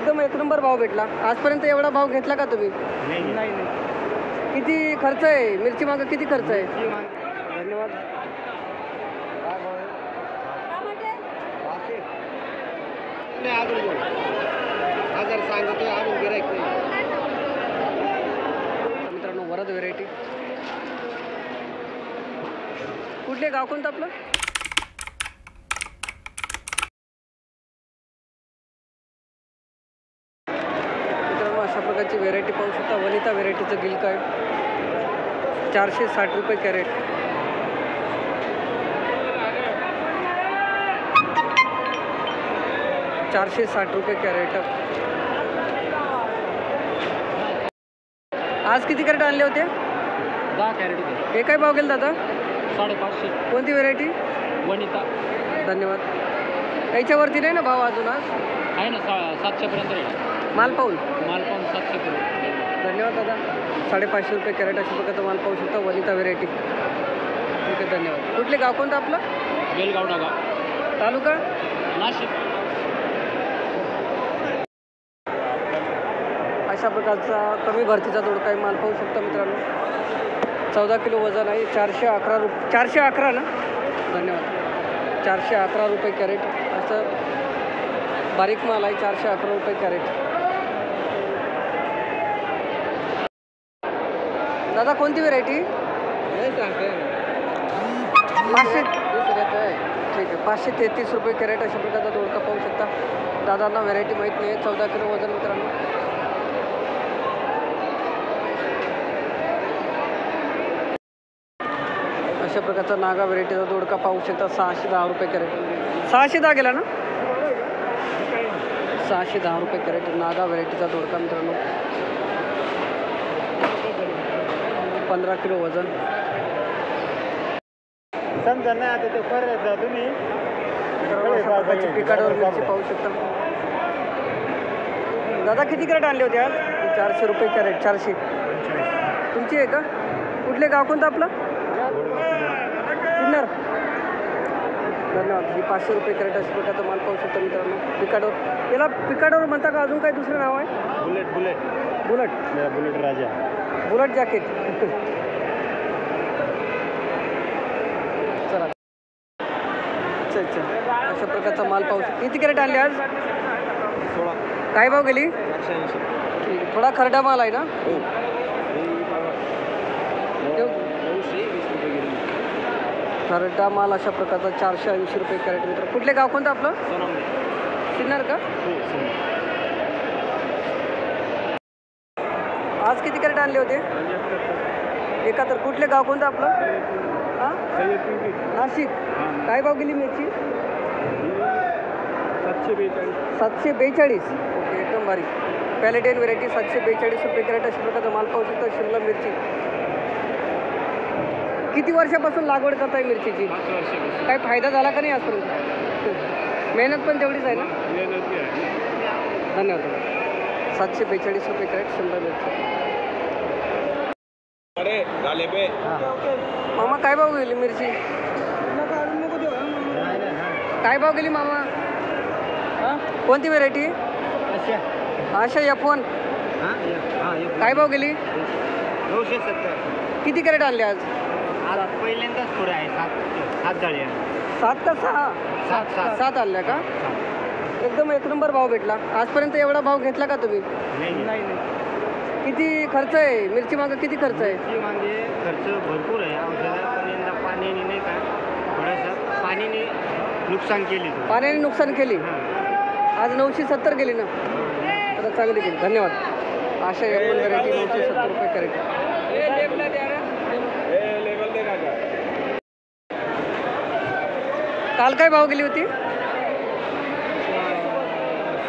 एकदम एक नंबर भाव भेटला। आजपर्यंत एवढा भाव घेतला का तुम्ही? नाही। किती खर्च आहे मिरची मागं, किती खर्च आहे? धन्यवाद। मित्रांनो वरद व्हेरायटी, कुठले गाव कोणतं आपलं? मित्रांनो अशा प्रकारची व्हेरायटी पाहू शकता। वनिता व्हेरायटीचं गिलक आहे 460 रुपये कॅरेट। ₹460 कॅरेट। आज किती कॅरेट आणले होते? 10 कॅरेट होते। हे काय भाव गेला दादा? 550। कोणती व्हेरायटी? वनिता। धन्यवाद। याच्यावरती नाही ना भाव अजून? आज आहे ना 700 पर्यंत आहे। माल पाहून 700 पर्यंत। धन्यवाद दादा। 550 रुपये कॅरेट अशा प्रकारचा माल पाहू शकता। वनिता व्हेरायटी। ठीक आहे, धन्यवाद। कुठले गाव कोणतं आपलं? बेलगावडा गाव, तालुका नाशिक। अशा प्रकारचा कमी भरतीचा दोडका माल पाहू शकता मित्रांनो। 14 किलो वजन आहे। 411 रुपये। 411 ना? धन्यवाद। 411 रुपये कॅरेट असं बारीक माल आहे। 411 रुपये कॅरेट। दादा कोणती व्हेरायटी? 500। ठीक आहे, 533 रुपये कॅरेट अशा प्रकारचा दोडका पाहू शकता। दादांना व्हेरायटी माहीत नाही आहे। 14 किलो वजन मित्रांनो। अशा प्रकारचा नागा व्हेरायटीचा दोडका पाहू शकता। 610 रुपये कॅरेट। 610 गेला ना? 610 रुपये कॅरेट नागा व्हेरायटीचा दोडका मित्रांनो। 15 किलो वजन। समजा नाही आता ते करायचं तुम्ही। पिकाडवर मिरची पाहू शकता। दादा किती कॅरेट आणले होते आज? 400 रुपये कॅरेट। 400 तुमची आहे का? कुठले गाव कोणतं आपलं? सिन्नर। धन्यवाद। ही 500 रुपये कॅरेट अशा प्रकारचा माल पाहू शकता मित्रांनो। पिकाडवर, याला पिकाडवर म्हणता का अजून काय दुसरं नाव आहे? बुलेट राजा, बुलेट जॅकेट। चला, अच्छा अशा प्रकारचा माल पाहू शकता। किती कॅरेट आणले आज? 16। काय भाव गेली? 480। ठीक आहे, थोडा खरडा माल आहे ना? खरडा माल अशा प्रकारचा 480 रुपये कॅरेट मित्र। कुठले गाव कोणतं आपलं? सिन्नर का? आज किती कॅरेट आणले होते? 71। कुठले गाव कोणतं आपलं? हां, नाशिक। काय भाव गेली मिरची? 742। ओके, एकदम भारी पॅलेटेन व्हेरायटी। 742 रुपये कॅरेट अशा प्रकारचा माल पाहू शकता। शिमला मिरची। किती वर्षापासून लागवड करताय मिरचीची? काय फायदा झाला का नाही आजपर्यंत? मेहनत पण तेवढीच आहे ना? धन्यवाद। 742 रुपये कॅरेट शिमला मिरची। मामा काय भाव गेली मिरची? काय भाव गेली मामा? कोणती व्हेरायटी? आशा F1। काय भाव गेली? 970। किती कॅरेट आणले आज? पहिल्यांदाच थोडे आहे 7 जाळी। 7 का 6? 7 आणल्या का? एकदम एक नंबर भाव भेटला। आजपर्यंत एवढा भाव घेतला का तुम्ही? नाही। किती खर्च आहे मिरची मागं, किती खर्च आहे? मागे खर्च भरपूर आहे। औषधाला पाण्याने नाही का, थोडंसं पाण्याने नुकसान केली। पाण्याने नुकसान केली। आज 970 गेली ना? तर चांगली गेली। धन्यवाद। आशा F1 व्हेरायटी 970 रुपये कॅरेट। काल काय भाव गेली होती?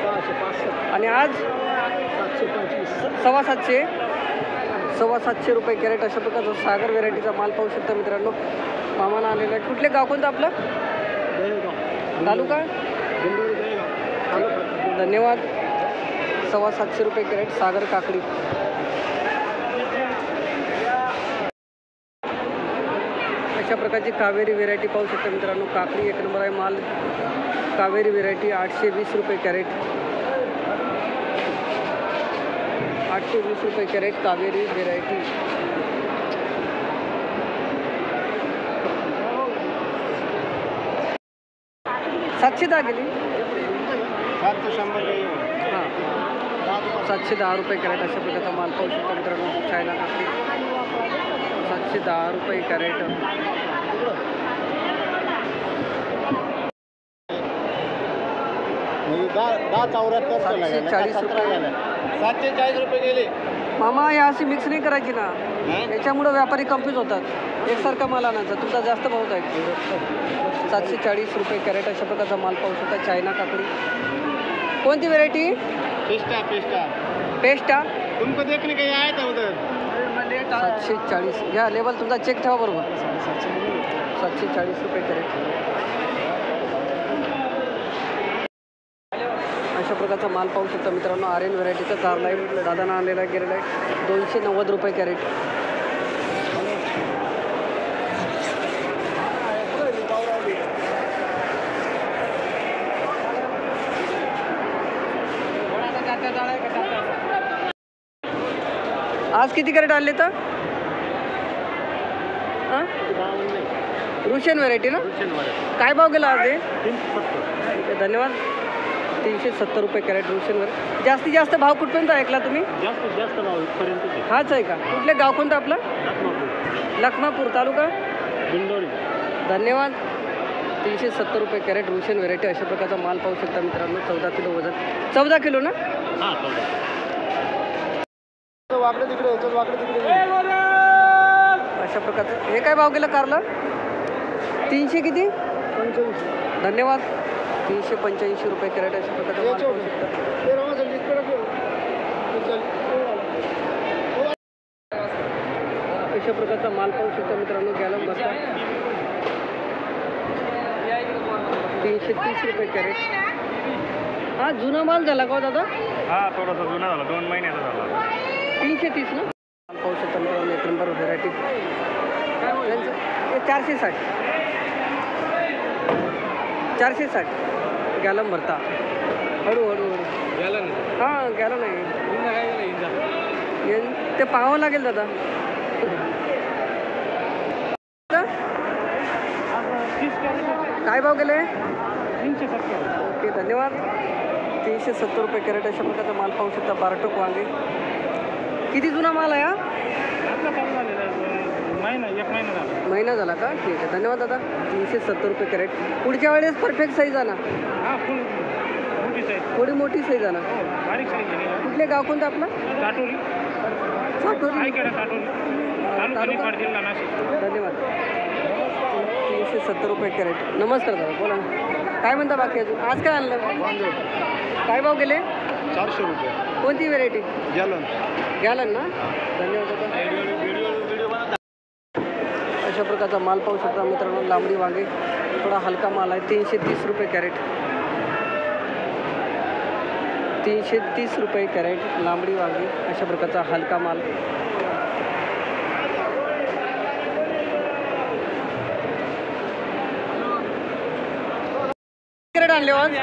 665 आणि आज 725। 750 रुपये कॅरेट अशा प्रकारचा सागर व्हेरायटीचा माल पाहू शकता मित्रांनो। मामाना आलेला आहे। कुठले गाव कोणतं आपलं? तालुका? धन्यवाद। 750 रुपये कॅरेट सागर काकडी। अशा प्रकारची कावेरी व्हेरायटी पाहू शकता मित्रांनो। काकडी एक नंबर आहे माल। कावेरी व्हेरायटी 820 रुपये कॅरेट। 820 रुपये कॅरेट कावेरी व्हेरायटी. सातशे दहा गेली. 700 हां 710 रुपये कॅरेट अशा प्रकारचा माल पाहू शकता मित्रांनो. चायना काकडी 710 रुपये कॅरेट. दहा 740 रुपये. 740 रुपये गेले. मामा या अशी मिक्स नाही करायची ना, याच्यामुळं व्यापारी कन्फ्यूज होतात. एकसारखा माल आणायचा, तुमचा जास्त भाव आहे. 740 रुपये कॅरेट अशा प्रकारचा माल पाहू शकता. चायना काकडी. कोणती व्हेरायटी? पेस्टा. तुमको देखने काही आहे का उधर? 740 घ्या. लेबल तुमचा चेक ठेवा बरोबर. 740 रुपये कॅरेट अशा प्रकारचा माल पाहू शकता मित्रांनो. आर्यन व्हेरायटीचा कारला आहे. दादानं आणलेला गेलेला आहे 290 रुपये कॅरेट. आज किती कॅरेट आणले तर? हां रुशियन व्हेरायटी ना. काय भाव गेला आज हे? 370. धन्यवाद. 370 रुपये कॅरेट रुशियनवर. जास्तीत जास्त भाव कुठपर्यंत ऐकला तुम्ही? जास्त भाव इथपर्यंत. हाच आहे का? कुठले गाव कोणतं आपलं? लखमापूर तालुका दिंडोरी. धन्यवाद. 370 रुपये कॅरेट रुशियन व्हेरायटी अशा प्रकारचा माल पाहू शकता मित्रांनो. 14 किलो वजन. 14 किलो ना. हां 14. वाकडे तिकडे अशा प्रकारचं. हे काय भाव गेलं कारला? 300 किती? 85. धन्यवाद. 385 रुपये कॅरेट अशा प्रकारचा माल पाहू शकता. अशा प्रकारचा माल पाहू शकता मित्रांनो. गॅलम बसा 330 रुपये कॅरेट. हा जुना माल झाला का हो दादा? हा थोडासा जुना झाला, 2 महिन्याचा झाला. 330 ना. माल पाहू शकता मित्रांनो. 1 नंबर व्हेरायटी. त्यांचं हे 460. 460 गॅलम भरता. हळूहळू हां गॅलम नाही. ते पाहावं लागेल दादा. काय भाव गेले? 370. ओके धन्यवाद. 370 रुपये कॅरेट अशा प्रकारचा माल पाहू शकता. बारटोक वांगे. किती जुना माल आहे हा? महिना झाला का? ठीक आहे धन्यवाद दादा. 370 रुपये कॅरेट. पुढच्या वेळेस परफेक्ट साईज आणा. थोडी मोठी साईज आणा. कुठले गाव कोणतं आपलं? साटोरी. धन्यवाद. 370 रुपये कॅरेट. नमस्कार दादा बोला. काय म्हणता बाकी अजून? आज काय आणलं? काय भाव गेले? 400 रुपये. कोणती व्हेरायटी? गॅलन ना. धन्यवाद दादा. अशा प्रकारचा माल पाहू शकता मित्रांनो. लांबडी वांगे. थोडा हलका माल आहे. 330 रुपये कॅरेट. 330 रुपये कॅरेट लांबडी वांगे अशा प्रकारचा हलका माल. कॅरेट आणले आज?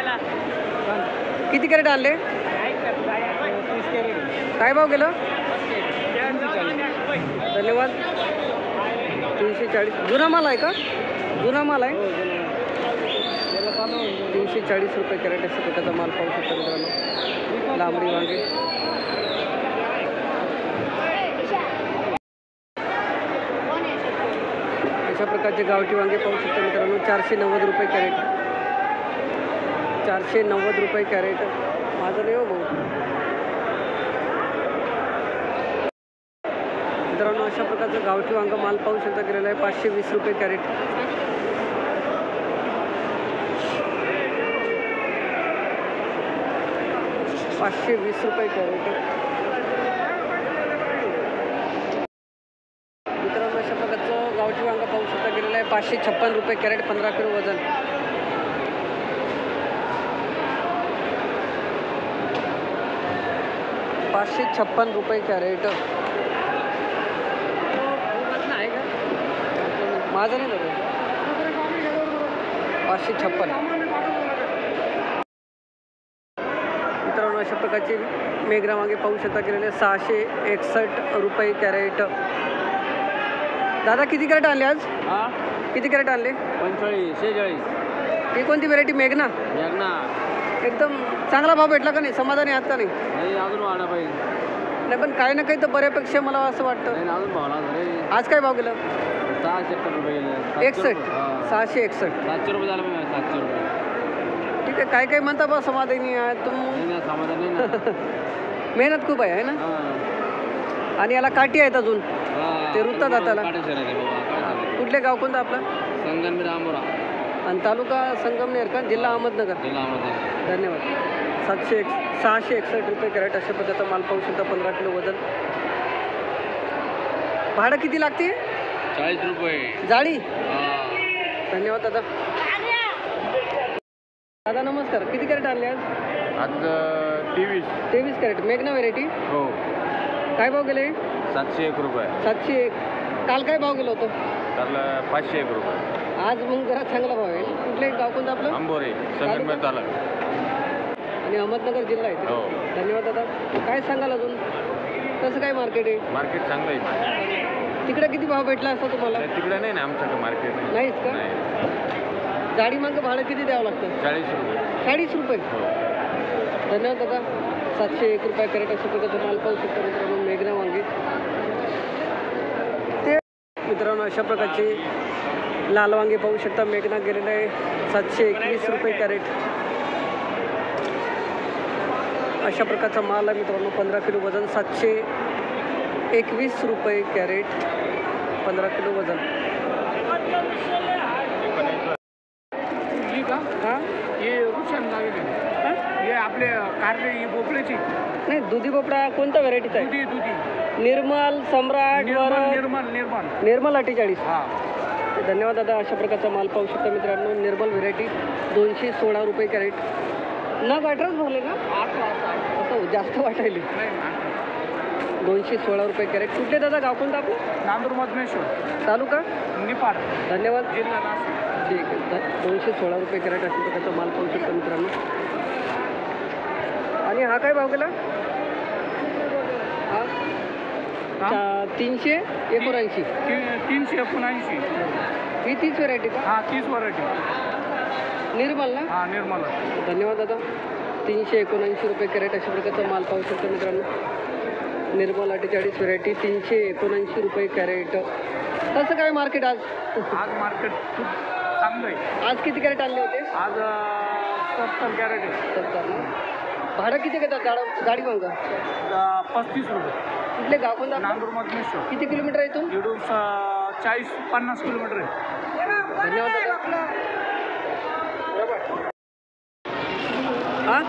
किती कॅरेट आणले? काय भाव गेलं? धन्यवाद. 340. जुना माल आहे का? जुना माल आहे. 340 रुपये कॅरेट अशा प्रकारचा माल पाहू शकता मित्रांनो. लांबडी वांगे. अशा प्रकारचे गावठी वांगे पाहू शकता मित्रांनो. 490 रुपये कॅरेट. 490 रुपये कॅरेट. माझं नाही हो भाऊ. मित्रांनो अशा प्रकारचं गावठी वांगा माल पाहू शकता गेलेला आहे. 520 रुपये कॅरेट. ₹520 कॅरेट. मित्रांनो अशा प्रकारचं गावठी वांगा पाहू शकता गेलेलं आहे. 556 रुपये कॅरेट. 15 किलो वजन. ₹556 कॅरेट. माझं नाही दादा. 556. मित्रांनो मित्रांनो अशा प्रकारचे मेघना वांगे पाहू शकता केलेले 661 रुपये कॅरेट. दादा किती कॅरेट आणले आज? किती कॅरेट आणले? 45 46. ही कोणती व्हेरायटी? मेघना. एकदम चांगला भाव भेटला का नाही? समाधानी आहात का नाही? नाही, अजून वाढा पाहिजे. नाही पण काही ना काही तर बऱ्यापेक्षा मला असं वाटतं. नाही, अजून भाव लागला. आज काय भाव गेलं? 661 रुपये गेले. 61. 661. 700 रुपये झालं. 700 रुपये. ठीक आहे. काय काय म्हणता बा समाधानी आहे तुम? नाही, समाधान नाही ना. मेहनत खूप आहे ना. आणि याला काठी आहेत अजून, ते रुतात हाताला. कुठले गाव कोणतं आपलं? संगमनेर आंबोरा. आणि तालुका संगमनेर का, जिल्हा अहमदनगर. धन्यवाद. 661 रुपये कॅरेट अशा पद्धतीचा माल पाहू शकता. 15 किलो वजन. भाडं किती लागते? 40 रुपये जाळी. धन्यवाद दादा. दादा नमस्कार. किती कॅरेट आणले आज? आज 23 कॅरेट. मेघना व्हेरायटी. हो. काय भाव गेले? 701 रुपये. 701. काल काय भाव गेलं होतं? काल 501 रुपये. आज मग जरा चांगला भाव आहे. कुठले गाव कोणतं आपलं? आंबोरे, संगमनेर तालुका आणि अहमदनगर जिल्हा आहे. हो. धन्यवाद दादा. काय सांगाल अजून? कसं काय मार्केट आहे? मार्केट चांगलं आहे. तिकडे किती भाव भेटला असं तुम्हाला? तिकडे नाही ना आमच्याकडे मार्केट नाही. नाहीच का? जाडी मग भाडं किती द्यावं लागतं? 40 रुपये. 40 रुपये. धन्यवाद दादा. 701 रुपये कॅरेट अशा प्रकारचा माल पाहू शकता मित्रांनो. मेघना वांगे. ते मित्रांनो अशा प्रकारचे लाल वांगे पाहू शकता. मेघना गेलेलं आहे 721 रुपये कॅरेट. अशा प्रकारचा माल आहे मित्रांनो. 15 किलो वजन. 721 रुपये कॅरेट. 15 किलो वजन. हां, हे रुशन लागेल. हे आपले कारले ही भोपळ्याची. नाही, दुधी भोपळा कोणत्या व्हरायटीचा आहे? दुधी निर्मल, सम्राट, निर्मल 48. हां. धन्यवाद दादा. अशा प्रकारचा माल पाहू शकता मित्रांनो. निर्मल व्हेरायटी 216 रुपये कॅरेट. नग 18च भरले ना? असं जास्त वाटायले. 216 रुपये कॅरेट. कुठले दादा गाव कोणतं आपलं? नांदूर मधमेश्वर, तालुका निपाड. धन्यवाद. जिल्हा नाशिक. ठीक आहे. 216 रुपये कॅरेट अशा प्रकारचा माल पाहू शकता मित्रांनो. आणि हा काय भाव गेला? हा 379. 379. ही तीच व्हेरायटी का? हां, 30 व्हरायटी. निर्मल ना? हां, निर्मल. धन्यवाद दादा. 379 रुपये कॅरेट अशा प्रकारचा माल पाहू शकता मित्रांनो. निर्मल 48 व्हेरायटी 379 रुपये कॅरेट. कसं काय मार्केट आज? आज मार्केट खूप चांगलं आहे. आज किती कॅरेट आणले होते? आज 70 कॅरेट आहे. 70 ना. भाडं किती घेतात गाडी मागं? 35 रुपये. कुठले गाव कोणतं? नांदूर मधमेश्वर. किती किलोमीटर आहे इथून? इकडून 40-50 किलोमीटर आहे. धन्यवाद दादा. हां,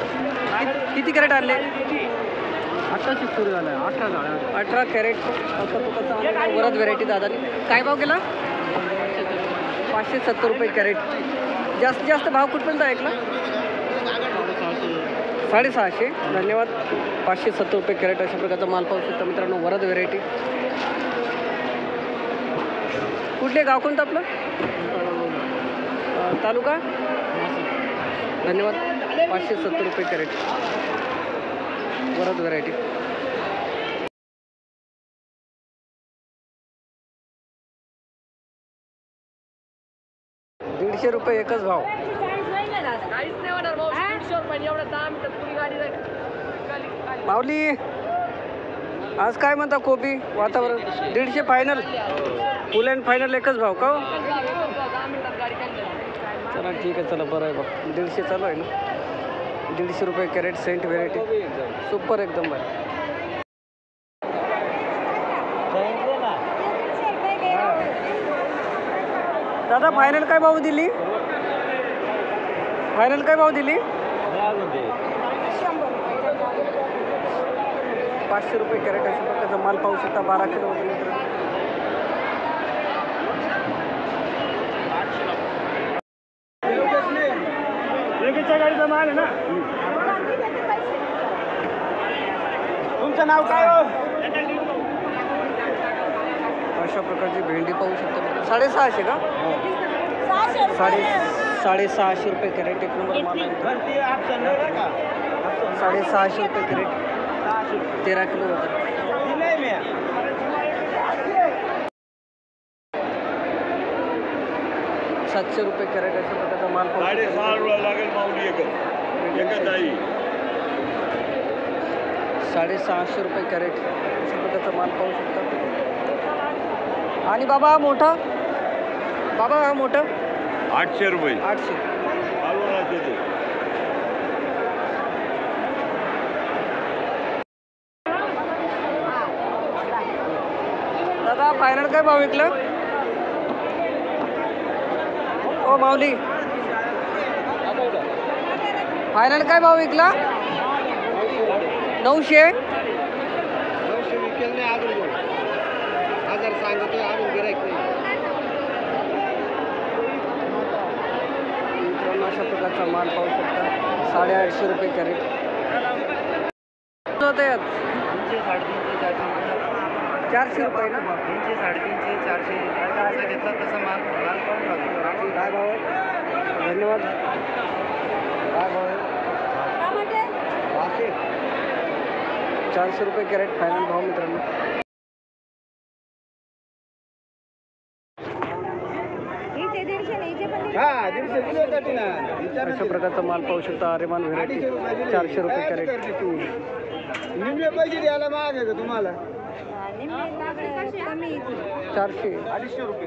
किती कॅरेट आणले? 18 सुरू झालं आहे. 18 झालं. 18 कॅरेट अशा प्रकारचा वरद व्हेरायटी दादानी. काय भाव केला? 570 रुपये कॅरेट. जास्तीत जास्त भाव कुठपर्यंत ऐकला? 650. धन्यवाद. 570 रुपये कॅरेट अशा प्रकारचा माल पाहू शकता मित्रांनो. वरद व्हेरायटी. कुठले गाव कोणतं आपलं? तालुका धन्यवाद. 570 रुपये कॅरेट. वरद व्हेरायटी. ₹150 एकच भाव. माऊली आज काय म्हणता कोबी वातावरण? 150 फायनल. फुल अँड फायनल एकच भाव का? चला ठीक आहे. चला बरं आहे बघ. 150 चालू आहे ना. 150 रुपये कॅरेट. सेंट व्हेरायटी सुपर एकदम बरं. दादा फायनल काय भाव दिली? 500 रुपये कॅरेट अशा प्रकारचा माल पाहू शकता. 12 किलो वजन. लगेचच्या गाडीचा माल आहे ना. तुमचं नाव काय हो? अशा प्रकारची भेंडी पाहू शकता. 650 का? 650 रुपये कॅरेट. एक नंबर माल आहे. 650 रुपये कॅरेट 13 किलो वजन. 700 रुपये कॅरेट अशा प्रकारचा माल पाहू शकता. लागेल माऊली एकच आई 650 रुपये कॅरेट अशा प्रकारचा माल पाहू शकता. आणि बाबा हा मोठा, बाबा हा मोठा 800 रुपये 800. दादा फायनल काय भाव विकलं ओ माऊली? फायनल काय भाव विकला? 900. 900 विकेल नाही अजून 1000 सांगतोय अजून गिराईक नाही. मित्रांनो अशा प्रकारचा माल पाहू शकता. 850 रुपये कॅरेट. होते यात 400 रुपये ना. 300 350 400 जसा घेतला तसा माल पाहून राहतो. काय भाव आहे? धन्यवाद. काय भाव आहे? 400 रुपये कॅरेट फायनल भाव मित्रांनो. अशा प्रकारचा माल पाहू शकता. आर्यमान व्हेरायटी 400 रुपये कॅरेट. निम्मे पैसे द्यायला माग आहे का तुम्हाला? 400 250 रुपये.